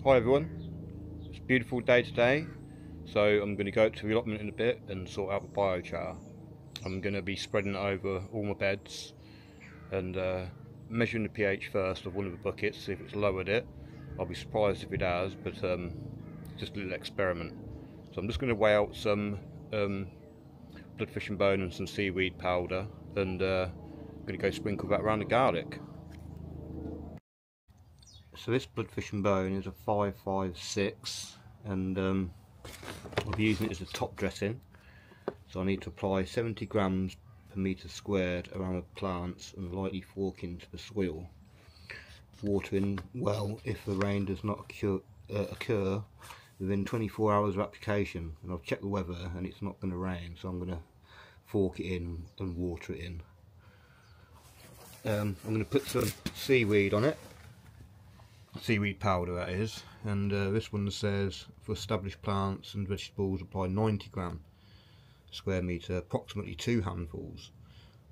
Hi everyone, it's a beautiful day today, so I'm going to go to the allotment in a bit and sort out the biochar. I'm going to be spreading it over all my beds and measuring the pH first of one of the buckets, see if it's lowered it. I'll be surprised if it has, but just a little experiment. So I'm just going to weigh out some bloodfish and bone and some seaweed powder, and I'm going to go sprinkle that around the garlic. So this bloodfish and bone is a 556, and I'll be using it as a top dressing. So I need to apply 70 grams per metre squared around the plants and lightly fork into the soil. Watering well if the rain does not occur within 24 hours of application. And I've checked the weather and it's not going to rain, so I'm going to fork it in and water it in. I'm going to put some seaweed on it. Seaweed powder that is, and this one says for established plants and vegetables apply 90 gram square metre, approximately 2 handfuls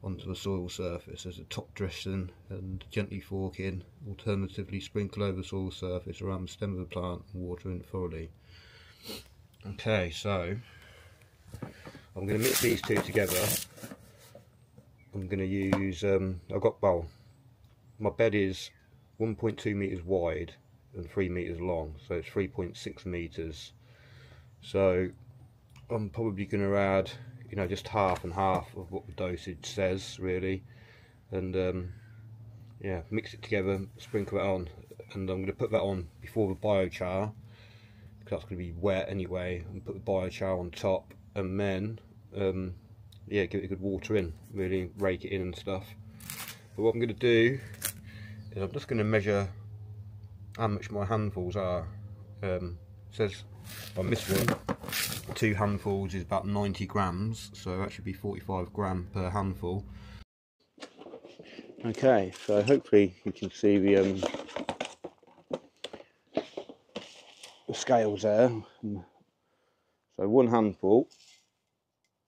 onto the soil surface as a top dressing, and gently fork in, alternatively sprinkle over the soil surface around the stem of the plant and water in thoroughly. Okay, so I'm going to mix these two together. I'm going to use, my bed is 1.2 metres wide and 3 metres long, so it's 3.6 metres. So I'm probably going to add, just half and half of what the dosage says, really, and yeah, mix it together, sprinkle it on, and I'm going to put that on before the biochar, because that's going to be wet anyway, and put the biochar on top, and then yeah, give it a good water in, really rake it in and stuff. But what I'm going to do is I'm just going to measure how much my handfuls are. It says on this one 2 handfuls is about 90 grams, so that should be 45 gram per handful. Okay, so hopefully you can see the scales there. So 1 handful,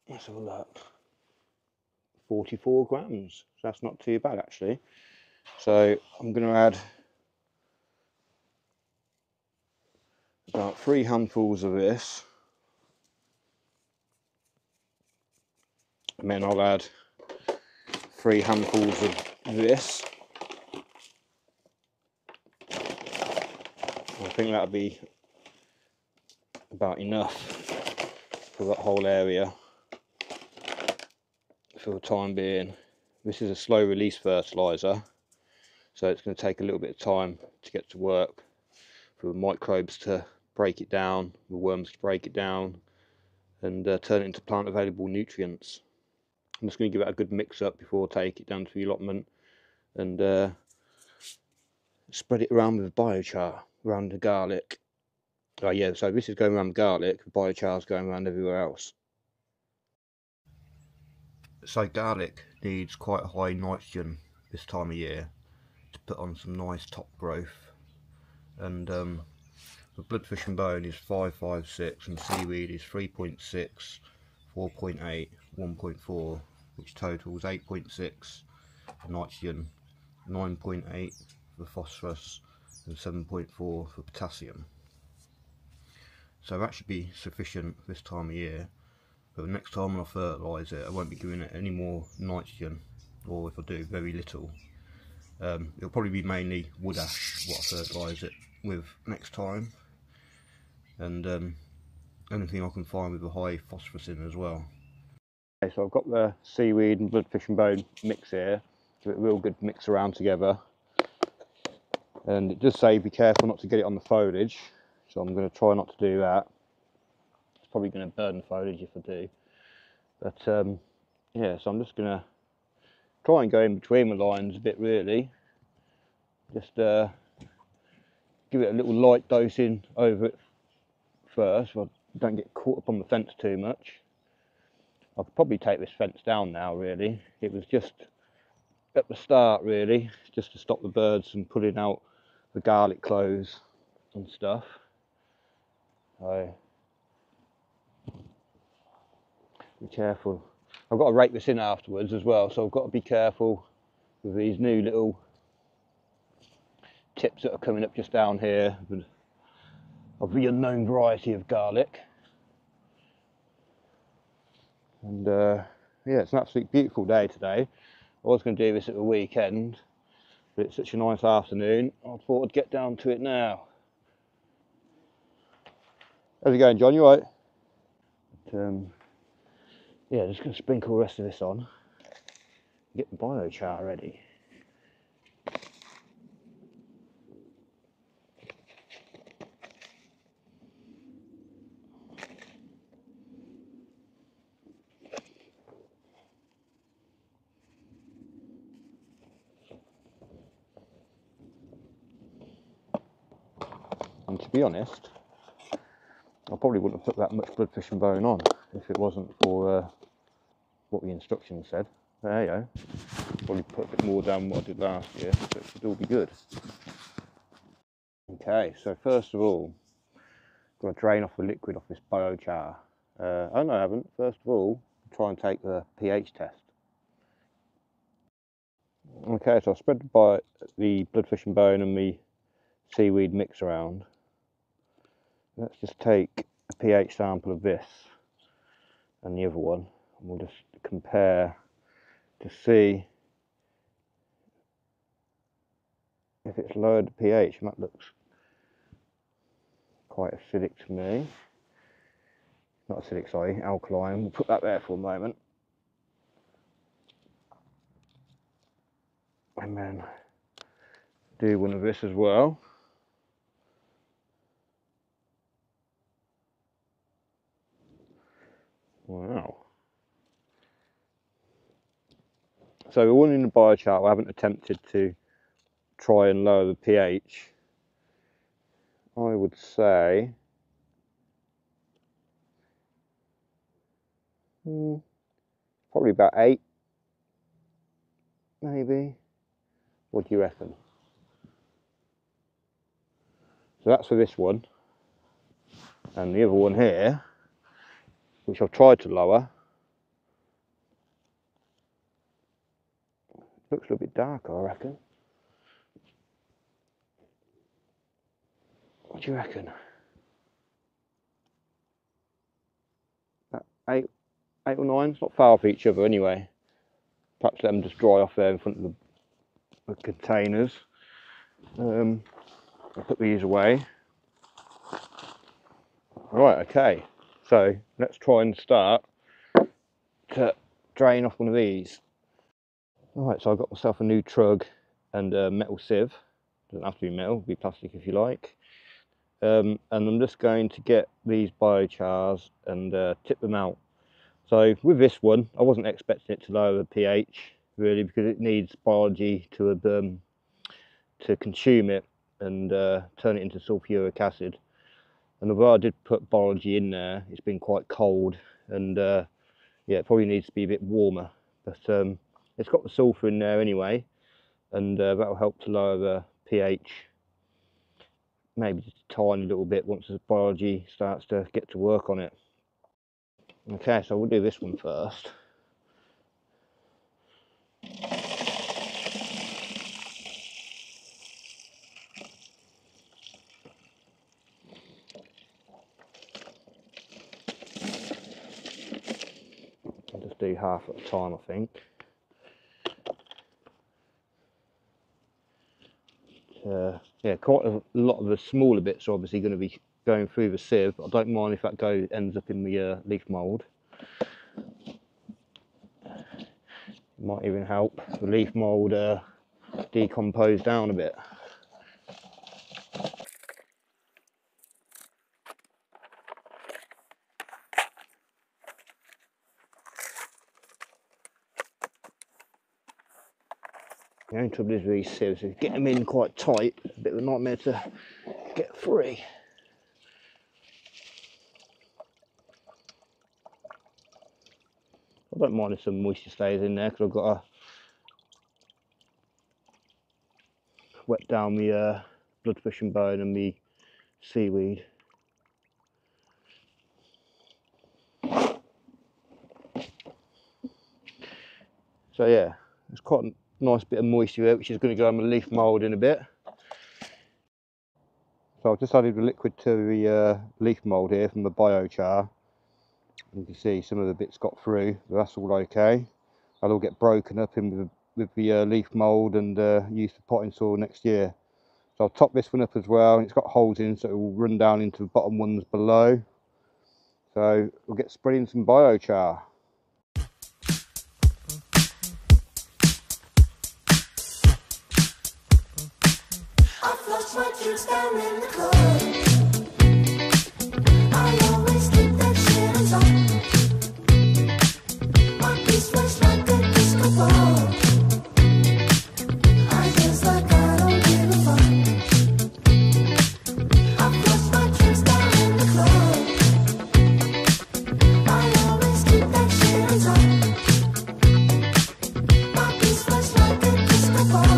let's have a look, 44 grams, so that's not too bad actually. So I'm going to add about 3 handfuls of this, and then I'll add 3 handfuls of this. I think that'll be about enough for that whole area for the time being. This is a slow release fertilizer, so it's going to take a little bit of time to get to work for the microbes to break it down, the worms to break it down, and turn it into plant available nutrients. I'm just going to give it a good mix up before I take it down to the allotment and spread it around with biochar around the garlic. Oh yeah, so this is going around the garlic, the biochar is going around everywhere else. So garlic needs quite a high nitrogen this time of year to put on some nice top growth, and the bloodfish and bone is 556 and seaweed is 3.6, 4.8, 1.4, which totals 8.6 for nitrogen, 9.8 for phosphorus and 7.4 for potassium. So that should be sufficient this time of year. But the next time when I fertilise it, I won't be giving it any more nitrogen, or if I do, very little. It'll probably be mainly wood ash what I fertilise it with next time, and anything I can find with a high phosphorus in as well. Okay, so I've got the seaweed and bloodfish and bone mix here, give it a real good mix around together, and it does say be careful not to get it on the foliage, so I'm going to try not to do that. It's probably going to burn the foliage if I do, but yeah, so I'm just going to try and go in between the lines a bit, really, just give it a little light dosing over it first so I don't get caught up on the fence too much. I could probably take this fence down now, really. It was just at the start, really, just to stop the birds from pulling out the garlic cloves and stuff. So be careful. I've got to rake this in afterwards as well, so I've got to be careful with these new little tips that are coming up just down here. of the unknown variety of garlic. And yeah, it's an absolutely beautiful day today. I was going to do this at the weekend, but it's such a nice afternoon, I thought I'd get down to it now. How's it going, John? You alright? Yeah, just going to sprinkle the rest of this on. Get the Bio Char ready. And to be honest, I probably wouldn't have put that much bloodfish and bone on if it wasn't for what the instructions said. There you go. Probably put a bit more down what I did last year, so it should all be good. Okay, so first of all, I'm going to drain off the liquid off this Bio Char. Oh no, I haven't. First of all, try and take the pH test. Okay, so I've spread the bloodfish and bone and the seaweed mix around. Let's just take a pH sample of this and the other one, and we'll just compare to see if it's lowered the pH, and that looks quite acidic to me. Not acidic, sorry, alkaline. We'll put that there for a moment. And then do one of this as well. Wow. So the one in the Bio Char, I haven't attempted to try and lower the pH. I would say probably about 8, maybe. What do you reckon? So that's for this one. And the other one here, which I've tried to lower, looks a little bit darker, I reckon. What do you reckon? About 8 or 9, it's not far off each other anyway. Perhaps let them just dry off there in front of the containers. I'll put these away. Right, okay, so let's try and start to drain off one of these. Right, so I've got myself a new trug and a metal sieve. Doesn't have to be metal, it'll be plastic if you like. And I'm just going to get these biochars and tip them out. So with this one, I wasn't expecting it to lower the pH really, because it needs biology to consume it and turn it into sulfuric acid. And although I did put biology in there, it's been quite cold, and yeah, it probably needs to be a bit warmer. But it's got the sulfur in there anyway, and that'll help to lower the pH. Maybe just a tiny little bit once the biology starts to get to work on it. Okay, so we'll do this one first. I'll just do half at a time, I think. Yeah, quite a lot of the smaller bits are obviously going to be going through the sieve, but I don't mind if that ends up in the leaf mould. Might even help the leaf mould decompose down a bit. The only trouble is with these sieves, is get them in quite tight, a bit of a nightmare to get free. I don't mind if some moisture stays in there, because I've got to wet down the bloodfish and bone and the seaweed. So yeah, there's quite a nice bit of moisture there, which is going to go on the leaf mould in a bit. So I've just added the liquid to the leaf mould here from the Bio Char. You can see some of the bits got through, but that's all okay. That'll all get broken up in with the leaf mould and used for potting soil next year. So I'll top this one up as well, and it's got holes in, so it will run down into the bottom ones below. So we'll get spreading some Bio Char. I've lost my juice down in the club. I always keep that shit on top. My piece looks like a disco ball. I guess like I don't give a fuck. I've lost my juice down in the club. I always keep that shit on top. My piece looks like a disco ball.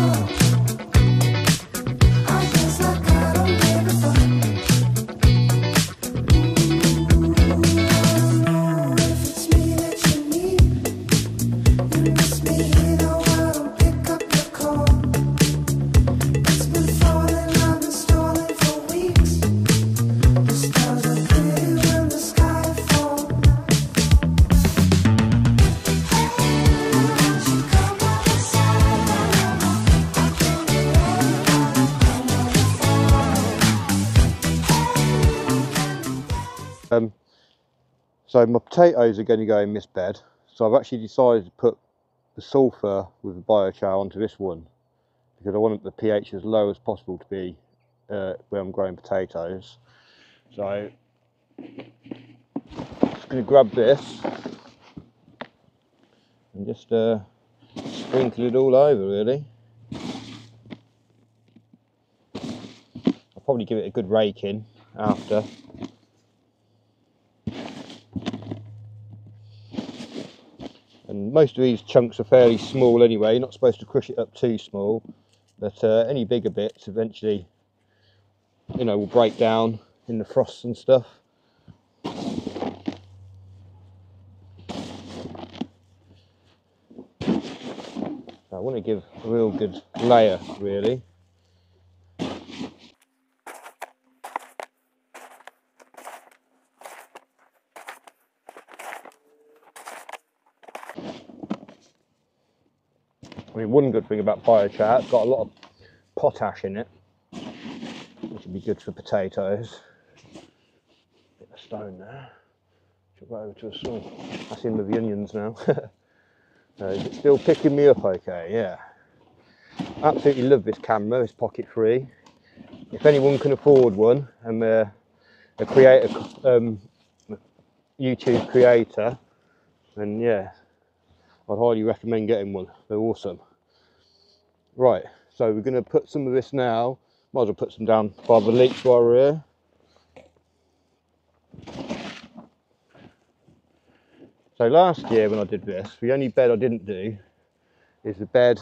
So my potatoes are going to go in this bed, so I've actually decided to put the sulphur with the biochar onto this one because I want the pH as low as possible to be where I'm growing potatoes. So I'm just going to grab this and just sprinkle it all over really. I'll probably give it a good rake in after. And most of these chunks are fairly small anyway, you're not supposed to crush it up too small, but any bigger bits eventually, you know, will break down in the frosts and stuff. So I want to give a real good layer really. I mean, one good thing about biochar, it's got a lot of potash in it, which would be good for potatoes. Bit of stone there. Chuck that over to a saw. That's in with the onions now. Is it still picking me up okay? Yeah. Absolutely love this camera, it's pocket free. If anyone can afford one and they're a creator, YouTube creator, then yeah, I'd highly recommend getting one. They're awesome. Right, so we're going to put some of this now. Might as well put some down by the leeks while we're here. So last year when I did this, the only bed I didn't do is the bed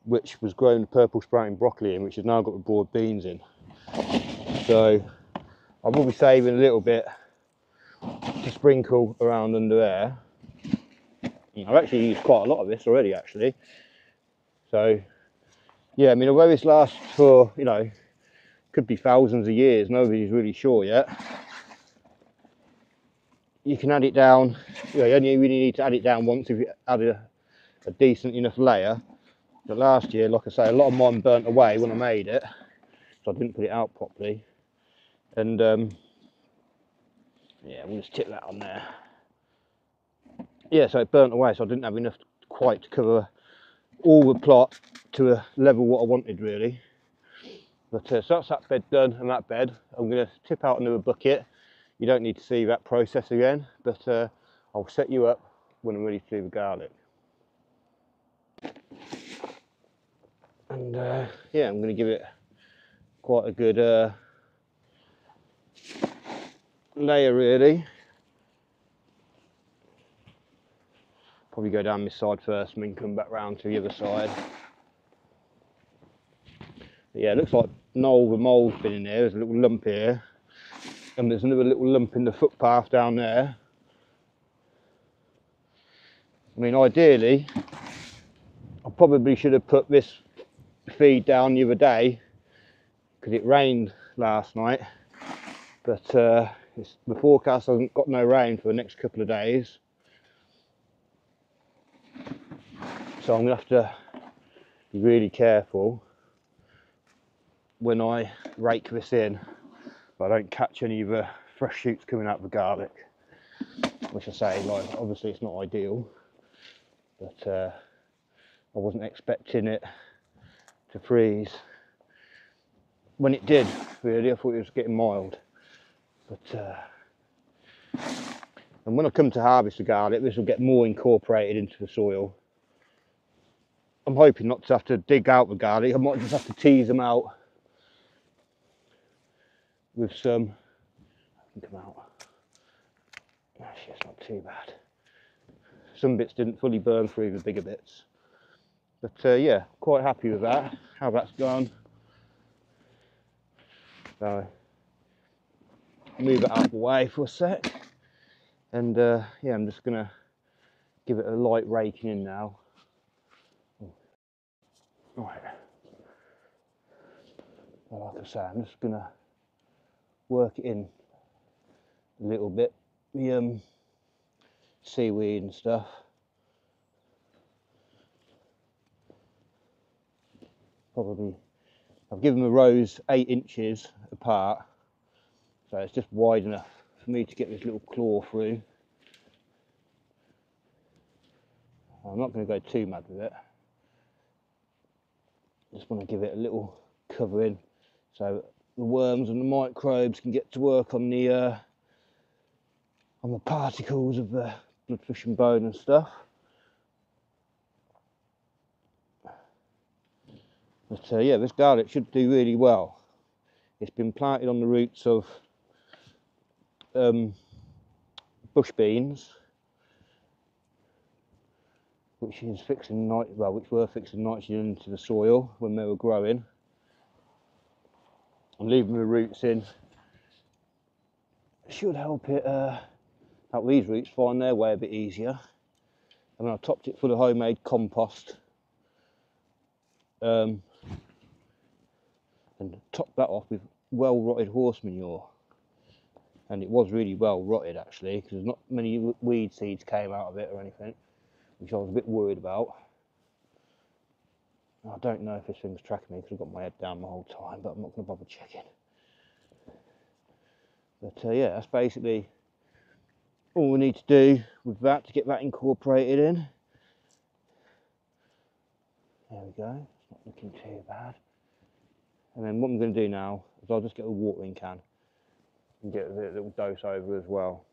which was growing purple sprouting broccoli in, which has now got the broad beans in. So I will be saving a little bit to sprinkle around under there. I've actually used quite a lot of this already actually. So yeah, I mean, although this lasts for, you know, could be thousands of years, nobody's really sure yet. You can add it down, you know, you only really need to add it down once if you add a decent enough layer. But last year, like I say, a lot of mine burnt away when I made it, so I didn't put it out properly. And yeah, we'll just tip that on there. Yeah, so it burnt away, so I didn't have enough quite to cover all the plot to a level what I wanted really. But so that's that bed done, and that bed I'm going to tip out into a bucket. You don't need to see that process again, but I'll set you up when I'm ready to do the garlic. And yeah, I'm going to give it quite a good layer really. Probably go down this side first and then come back round to the other side. But yeah, it looks like the mould's been in there. There's a little lump here, and there's another little lump in the footpath down there. I mean, ideally, I probably should have put this feed down the other day because it rained last night, but the forecast hasn't got no rain for the next couple of days, so I'm gonna have to be really careful when I rake this in, but I don't catch any of the fresh shoots coming out of the garlic, which I say, like, obviously it's not ideal, but I wasn't expecting it to freeze. When it did, really, I thought it was getting mild, but and when I come to harvest the garlic, this will get more incorporated into the soil. I'm hoping not to have to dig out the garlic. I might just have to tease them out with some. I can come out. Actually, it's not too bad. Some bits didn't fully burn through, the bigger bits. But yeah, quite happy with that, how that's gone. So, move it out of the way for a sec. And yeah, I'm just gonna give it a light raking in now. Right. Well, like I say, I'm just gonna work it in a little bit. The seaweed and stuff. Probably, I've given the rows 8 inches apart, so it's just wide enough for me to get this little claw through. I'm not going to go too mad with it. Just want to give it a little covering so the worms and the microbes can get to work on the particles of the bloodfish and bone and stuff. But yeah, this garlic should do really well. It's been planted on the roots of bush beans, which is fixing which were fixing nitrogen into the soil when they were growing. And leaving the roots in should help it help these roots find their way a bit easier. And I topped it full of homemade compost, and topped that off with well rotted horse manure. And it was really well rotted actually, because not many weed seeds came out of it or anything, which I was a bit worried about. I don't know if this thing's tracking me because I've got my head down the whole time, but I'm not going to bother checking. But yeah, that's basically all we need to do with that to get that incorporated in. There we go, it's not looking too bad. And then what I'm going to do now is I'll just get a watering can and get a little dose over as well.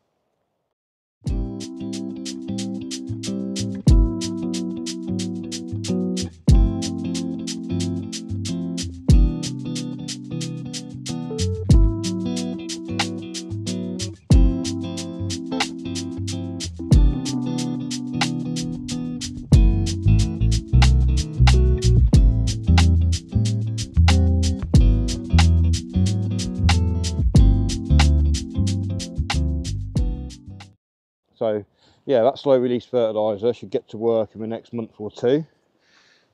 So yeah, that slow release fertiliser should get to work in the next month or two,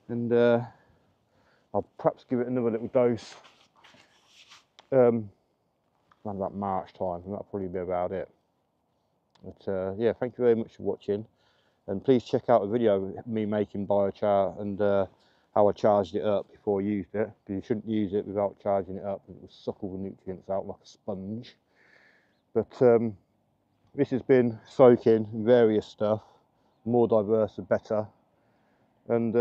and I'll perhaps give it another little dose around about March time, and that'll probably be about it. But yeah, thank you very much for watching, and please check out the video of me making Bio Char and how I charged it up before I used it, because you shouldn't use it without charging it up, it will suck all the nutrients out like a sponge. But this has been soaking various stuff, more diverse the better, and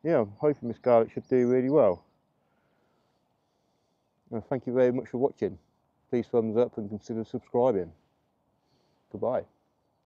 yeah, I'm hoping this garlic should do really well. Thank you very much for watching. Please thumbs up and consider subscribing. Goodbye.